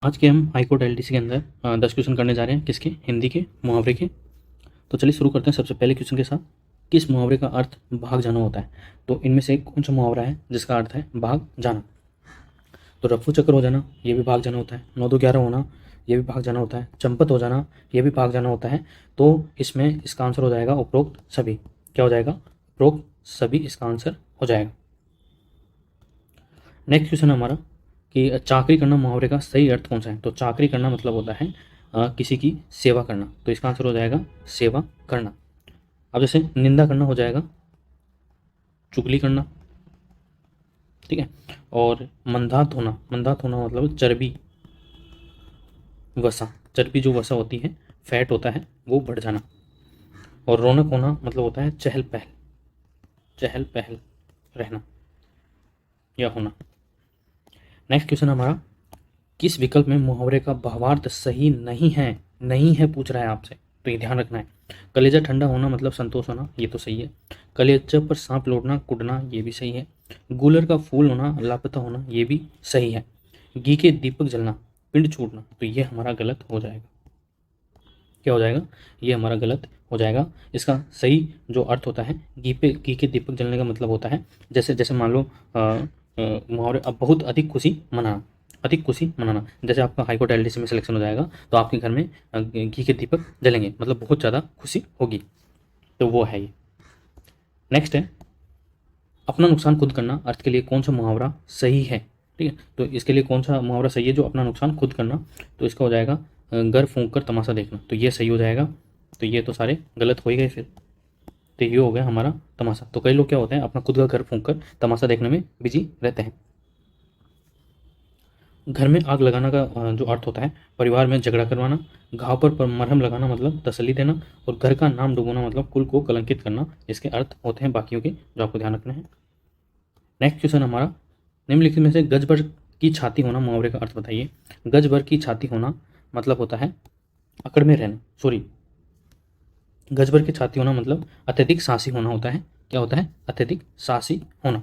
आज के हम हाईकोर्ट एलडीसी के अंदर 10 क्वेश्चन करने जा रहे हैं। किसके? हिंदी के, मुहावरे के। तो चलिए शुरू करते हैं सबसे पहले क्वेश्चन के साथ। किस मुहावरे का अर्थ भाग जाना होता है? तो इनमें से कौन सा मुहावरा है जिसका अर्थ है भाग जाना? तो रफू चक्कर हो जाना, ये भी भाग जाना होता है। 9 2 11 होना, ये भी भाग जाना होता है। चंपत हो जाना, ये भी भाग जाना होता है। तो इसमें इसका आंसर हो जाएगा उपरोक्त सभी। क्या हो जाएगा? उपरोक्त सभी इसका आंसर हो जाएगा। नेक्स्ट क्वेश्चन हमारा कि चाकरी करना मुहावरे का सही अर्थ कौन सा है? तो चाकरी करना मतलब होता है किसी की सेवा करना। तो इसका आंसर हो जाएगा सेवा करना। अब जैसे निंदा करना हो जाएगा चुगली करना, ठीक है। और मंदात होना मतलब चर्बी वसा, चर्बी जो वसा होती है, फैट होता है, वो बढ़ जाना। और रौनक होना मतलब होता है चहल पहल रहना या होना। नेक्स्ट क्वेश्चन हमारा, किस विकल्प में मुहावरे का भावार्थ सही नहीं है पूछ रहा है आपसे। तो ये ध्यान रखना है। कलेजा ठंडा होना मतलब संतोष होना, ये तो सही है। कलेजा पर सांप लौटना कुटना, ये भी सही है। गूलर का फूल होना लापता होना, ये भी सही है। घी के दीपक जलना पिंड छूटना, तो ये हमारा गलत हो जाएगा। क्या हो जाएगा? ये हमारा गलत हो जाएगा। इसका सही जो अर्थ होता है, घी के दीपक जलने का मतलब होता है जैसे जैसे मान लो मुहावरे अब बहुत अधिक खुशी मनाना। जैसे आपका हाईकोर्ट एलडीसी में सिलेक्शन हो जाएगा तो आपके घर में घी के दीपक जलेंगे, मतलब बहुत ज़्यादा खुशी होगी। तो वो है ये। नेक्स्ट है, अपना नुकसान खुद करना अर्थ के लिए कौन सा मुहावरा सही है? ठीक है, तो इसके लिए कौन सा मुहावरा सही है जो अपना नुकसान खुद करना? तो इसका हो जाएगा घर फूंक कर तमाशा देखना, तो ये सही हो जाएगा। तो ये तो सारे गलत हो ही गए फिर। तो ये हो गया हमारा तमाशा। तो कई लोग क्या होते हैं, अपना खुद का घर फूंक कर तमाशा देखने में बिजी रहते हैं। घर में आग लगाना का जो अर्थ होता है, परिवार में झगड़ा करवाना। घाव पर मरहम लगाना मतलब तसल्ली देना। और घर का नाम डुबोना मतलब कुल को कलंकित करना। इसके अर्थ होते हैं बाकियों के, जो आपको ध्यान रखना है। नेक्स्ट क्वेश्चन हमारा, निम्नलिखित में से गज भर की छाती होना मुहावरे का अर्थ बताइए। गज भर की छाती होना मतलब होता है अकड़ में रहना, सॉरी, गज भर की छाती होना मतलब अत्यधिक साहसी होना होता है। क्या होता है? अत्यधिक साहसी होना।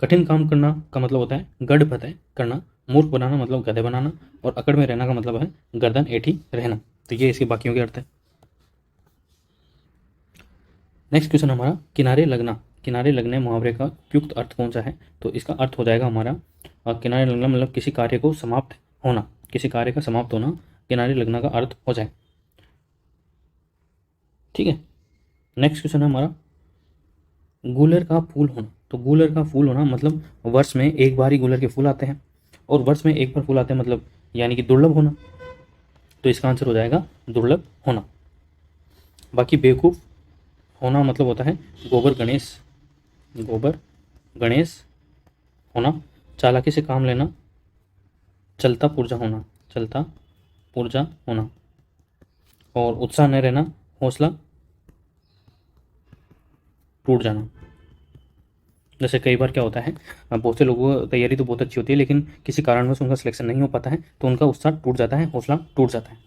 कठिन काम करना का मतलब होता है गढ़ फतेह करना। मूर्ख बनाना मतलब गधे बनाना। और अकड़ में रहना का मतलब है गर्दन ऐठी रहना। तो ये इसके बाकियों के अर्थ है। नेक्स्ट क्वेश्चन हमारा, किनारे लगने मुहावरे का उपयुक्त अर्थ कौन सा है? तो इसका अर्थ हो जाएगा हमारा किनारे लगना मतलब किसी कार्य को समाप्त होना, किसी कार्य का समाप्त होना किनारे लगना का अर्थ हो जाए। ठीक है। नेक्स्ट क्वेश्चन है हमारा, गूलर का फूल होना। तो गूलर का फूल होना मतलब वर्ष में एक बार ही गूलर के फूल आते हैं। और वर्ष में एक बार फूल आते हैं मतलब यानी कि दुर्लभ होना। तो इसका आंसर हो जाएगा दुर्लभ होना। बाकी बेवकूफ़ होना मतलब होता है गोबर गणेश होना। चालाकी से काम लेना चलता पुर्जा होना। और उत्साह न रहना हौसला टूट जाना। जैसे कई बार क्या होता है, बहुत से लोगों को तैयारी तो बहुत अच्छी होती है लेकिन किसी कारणवश उनका सिलेक्शन नहीं हो पाता है तो उनका उत्साह टूट जाता है, हौसला टूट जाता है।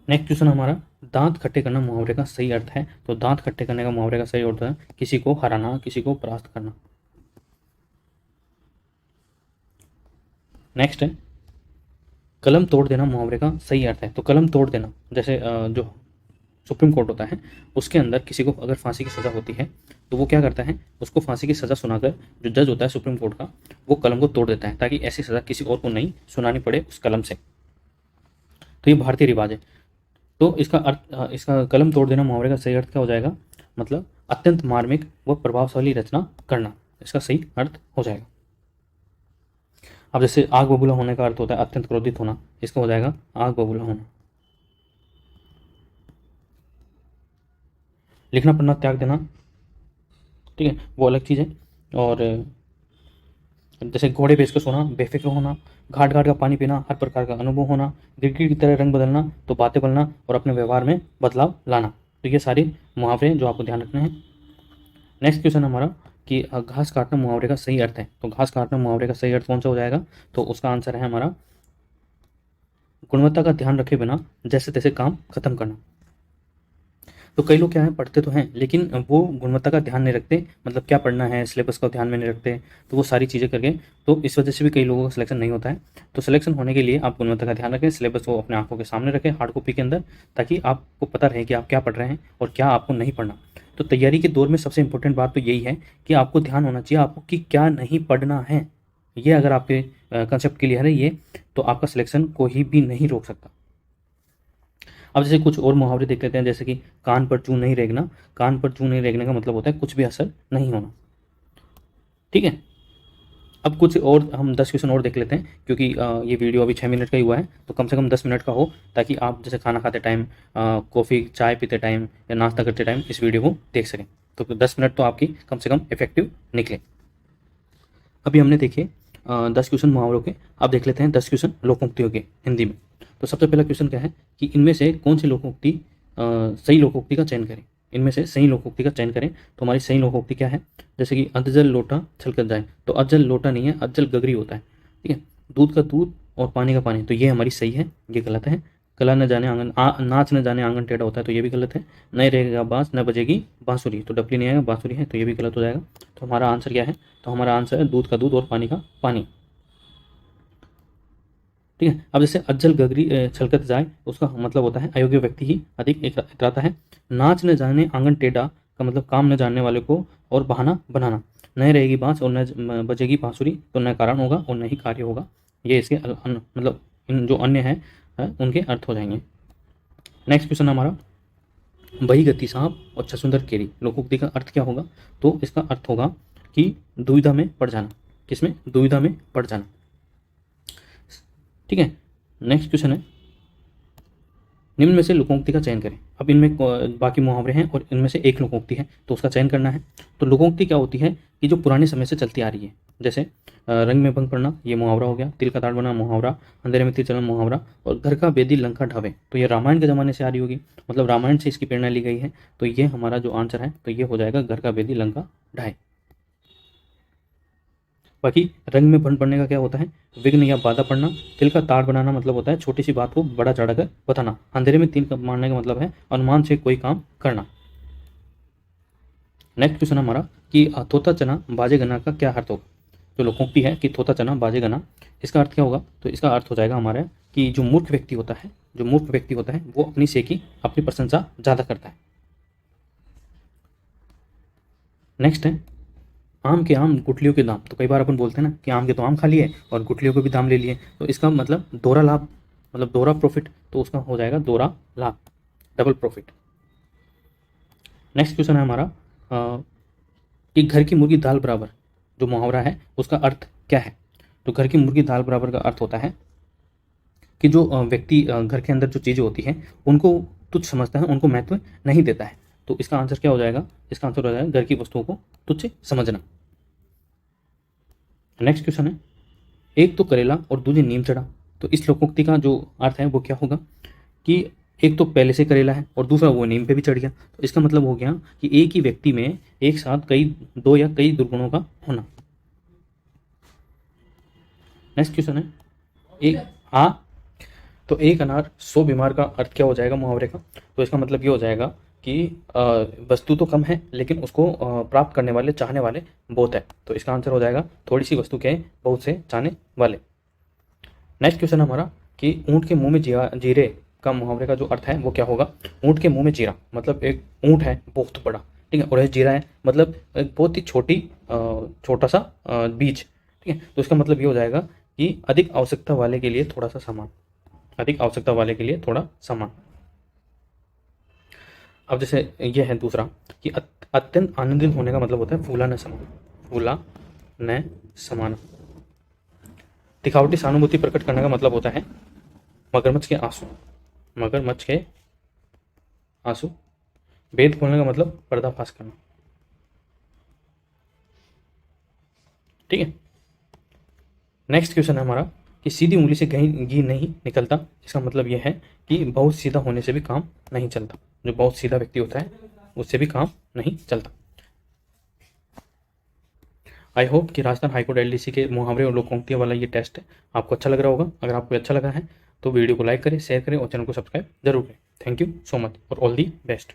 नेक्स्ट क्वेश्चन हमारा, दांत खट्टे करना मुहावरे का सही अर्थ है। तो दांत खट्टे करने का मुहावरे का सही अर्थ है किसी को हराना, किसी को परास्त करना। नेक्स्ट है, कलम तोड़ देना मुहावरे का सही अर्थ है। तो कलम तोड़ देना जैसे जो सुप्रीम कोर्ट होता है उसके अंदर किसी को अगर फांसी की सज़ा होती है तो वो क्या करता है, उसको फांसी की सज़ा सुनाकर जो जज होता है सुप्रीम कोर्ट का, वो कलम को तोड़ देता है ताकि ऐसी सज़ा किसी और को नहीं सुनानी पड़े उस कलम से। तो ये भारतीय रिवाज है। तो इसका अर्थ, इसका कलम तोड़ देना मुहावरे का सही अर्थ क्या हो जाएगा? मतलब अत्यंत मार्मिक व प्रभावशाली रचना करना, इसका सही अर्थ हो जाएगा। अब जैसे आग बबूला होने का अर्थ होता है अत्यंत क्रोधित होना, इसका हो जाएगा आग बबूला होना। लिखना पढ़ना त्याग देना, ठीक है, वो अलग चीज़ है। और जैसे घोड़े बेच कर सोना बेफिक्र होना। घाट घाट का पानी पीना हर प्रकार का अनुभव होना। गिरगिट की तरह रंग बदलना तो बातें बोलना और अपने व्यवहार में बदलाव लाना। तो ये सारे मुहावरे जो आपको ध्यान रखने हैं। नेक्स्ट क्वेश्चन हमारा कि घास काटना मुहावरे का सही अर्थ है। तो घास काटना मुहावरे का सही अर्थ कौन सा हो जाएगा? तो उसका आंसर है हमारा गुणवत्ता का ध्यान रखे बिना जैसे तैसे काम खत्म करना। तो कई लोग क्या है, पढ़ते तो हैं लेकिन वो गुणवत्ता का ध्यान नहीं रखते, मतलब क्या पढ़ना है, सिलेबस का ध्यान में नहीं रखते, तो वो सारी चीज़ें करके, तो इस वजह से भी कई लोगों का सिलेक्शन नहीं होता है। तो सिलेक्शन होने के लिए आप गुणवत्ता का ध्यान रखें, सिलेबस को अपने आंखों के सामने रखें हार्ड कॉपी के अंदर, ताकि आपको पता रहे कि आप क्या पढ़ रहे हैं और क्या आपको नहीं पढ़ना। तो तैयारी के दौर में सबसे इंपॉर्टेंट बात तो यही है कि आपको ध्यान होना चाहिए आपको कि क्या नहीं पढ़ना है। ये अगर आपके कंसेप्ट क्लियर है ये, तो आपका सिलेक्शन कोई भी नहीं रोक सकता। अब जैसे कुछ और मुहावरे देख लेते हैं, जैसे कि कान पर चून नहीं रेंगना। कान पर चून नहीं रेंगने का मतलब होता है कुछ भी असर नहीं होना। ठीक है, अब कुछ और हम 10 क्वेश्चन और देख लेते हैं, क्योंकि ये वीडियो अभी 6 मिनट का ही हुआ है, तो कम से कम 10 मिनट का हो, ताकि आप जैसे खाना खाते टाइम, कॉफ़ी चाय पीते टाइम या नाश्ता करते टाइम इस वीडियो को देख सकें। तो 10 मिनट तो आपकी कम से कम इफेक्टिव निकले। अभी हमने देखे 10 क्वेश्चन मुहावरों के। अब देख लेते हैं 10 क्वेश्चन लोकोक्तियों के हिंदी में। तो सबसे पहला क्वेश्चन क्या है कि इनमें से कौन सी लोकोक्ति सही लोकोक्ति का चयन करें। इनमें से सही लोकोक्ति का चयन करें। तो हमारी सही लोकोक्ति क्या है, जैसे कि अधजल लोटा छलकत जाए, तो अधजल लोटा नहीं है, अधजल गगरी होता है। ठीक है, दूध का दूध और पानी का पानी, तो ये हमारी सही है, ये गलत है। कला न जाने आंगन, नाच न जाने आंगन टेढ़ा होता है, तो ये भी गलत है। नहीं रहेगा बांस न बजेगी बांसुरी, तो डपली नहीं आएगा, बांसुरी है, तो ये भी गलत हो जाएगा। तो हमारा आंसर क्या है, तो हमारा आंसर है दूध का दूध और पानी का पानी। ठीक है, अब जैसे अज्जल गगरी छलकत जाए, उसका मतलब होता है अयोग्य व्यक्ति ही अधिक इतराता है। नाच न जाने आंगन टेढ़ा का मतलब काम न जानने वाले को और बहाना बनाना। न रहेगी बांस और न बजेगी बांसुरी, तो न कारण होगा और न ही कार्य होगा। ये इसके मतलब इन जो अन्य है उनके अर्थ हो जाएंगे। नेक्स्ट क्वेश्चन हमारा, बही गति साहब और छसुंदर केरी, लोकोक्ति का अर्थ क्या होगा। तो इसका अर्थ होगा कि दुविधा में पड़ जाना। किसमें, दुविधा में पड़ जाना। ठीक है, नेक्स्ट क्वेश्चन है, निम्न में से लोकोक्ति का चयन करें। अब इनमें बाकी मुहावरे हैं और इनमें से एक लोकोक्ति है, तो उसका चयन करना है। तो लोकोक्ति क्या होती है कि जो पुराने समय से चलती आ रही है, जैसे रंग में भंग पड़ना, ये मुहावरा हो गया। तिल का ताड़ बना मुहावरा, अंधेरे में तीर चलना मुहावरा, और घर का बेदी लंका ढाबे, तो ये रामायण के ज़माने से आ रही होगी, मतलब रामायण से इसकी प्रेरणा ली गई है। तो ये हमारा जो आंसर है, तो ये हो जाएगा घर का बेदी लंका ढाए। बाकी रंग में भंग पड़ने का क्या होता है, विघ्न या बाधा पड़ना। तिल का ताड़ बनाना मतलब होता है छोटी सी बात को बड़ा चढ़ा कर बताना। अंधेरे में तीर मारने का मतलब है अनुमान से कोई काम करना। नेक्स्ट क्वेश्चन हमारा कि थोथा चना बाजे गना का क्या अर्थ होगा। जो लोकोक्ति है कि थोथा चना बाजे गना, इसका अर्थ क्या होगा, तो इसका अर्थ हो जाएगा हमारा कि जो मूर्ख व्यक्ति होता है, जो मूर्ख व्यक्ति होता है वो अपनी से की अपनी प्रशंसा ज़्यादा करता है। नेक्स्ट है, आम के आम गुठलियों के दाम। तो कई बार अपन बोलते हैं ना कि आम के तो आम खा लिए और गुठलियों के भी दाम ले लिए, तो इसका मतलब दोहरा लाभ, मतलब दोहरा प्रॉफिट, तो उसका हो जाएगा दोहरा लाभ, डबल प्रॉफिट। नेक्स्ट क्वेश्चन है हमारा कि घर की मुर्गी दाल बराबर, जो मुहावरा है उसका अर्थ क्या है। तो घर की मुर्गी दाल बराबर का अर्थ होता है कि जो व्यक्ति घर के अंदर जो चीज़ें होती हैं उनको तुच्छ समझता है, उनको महत्व नहीं देता है। तो इसका आंसर क्या हो जाएगा, इसका आंसर हो जाएगा घर की वस्तुओं को तुच्छ समझना। नेक्स्ट क्वेश्चन है, एक तो करेला और दूसरी नीम चढ़ा। तो इस लोकोक्ति का जो अर्थ है वो क्या होगा कि एक तो पहले से करेला है और दूसरा वो नीम पे भी चढ़ गया, तो इसका मतलब हो गया कि एक ही व्यक्ति में एक साथ कई दो या कई दुर्गुणों का होना। नेक्स्ट क्वेश्चन है, एक हाँ, तो एक अनार 100 बीमार का अर्थ क्या हो जाएगा मुहावरे का। तो इसका मतलब ये हो जाएगा कि वस्तु तो कम है लेकिन उसको प्राप्त करने वाले चाहने वाले बहुत है। तो इसका आंसर हो जाएगा थोड़ी सी वस्तु के बहुत से चाहने वाले। नेक्स्ट क्वेश्चन हमारा कि ऊँट के मुंह में जीरे का मुहावरे का जो अर्थ है वो क्या होगा। ऊँट के मुंह में जीरा मतलब एक ऊँट है बहुत बड़ा, ठीक है, और ये जीरा है मतलब एक बहुत ही छोटा सा बीज, ठीक है। तो इसका मतलब ये हो जाएगा कि अधिक आवश्यकता वाले के लिए थोड़ा सा सामान, अधिक आवश्यकता वाले के लिए थोड़ा सामान। अब जैसे ये है दूसरा कि अत्यंत आनंदित होने का मतलब होता है फूला न समाना, फूला न समाना। दिखावटी सहानुभूति प्रकट करने का मतलब होता है मगरमच्छ के आंसू, मगरमच्छ के आंसू। भेद खोलने का मतलब पर्दाफाश करना, ठीक है। नेक्स्ट क्वेश्चन है हमारा कि सीधी उंगली से घी नहीं निकलता। इसका मतलब यह है कि बहुत सीधा होने से भी काम नहीं चलता, जो बहुत सीधा व्यक्ति होता है उससे भी काम नहीं चलता। आई होप कि राजस्थान हाईकोर्ट एलडीसी के मुहावरे और लोकोक्तियों वाला ये टेस्ट आपको अच्छा लग रहा होगा। अगर आपको अच्छा लगा है तो वीडियो को लाइक करें, शेयर करें और चैनल को सब्सक्राइब जरूर करें। थैंक यू सो मच और ऑल दी बेस्ट।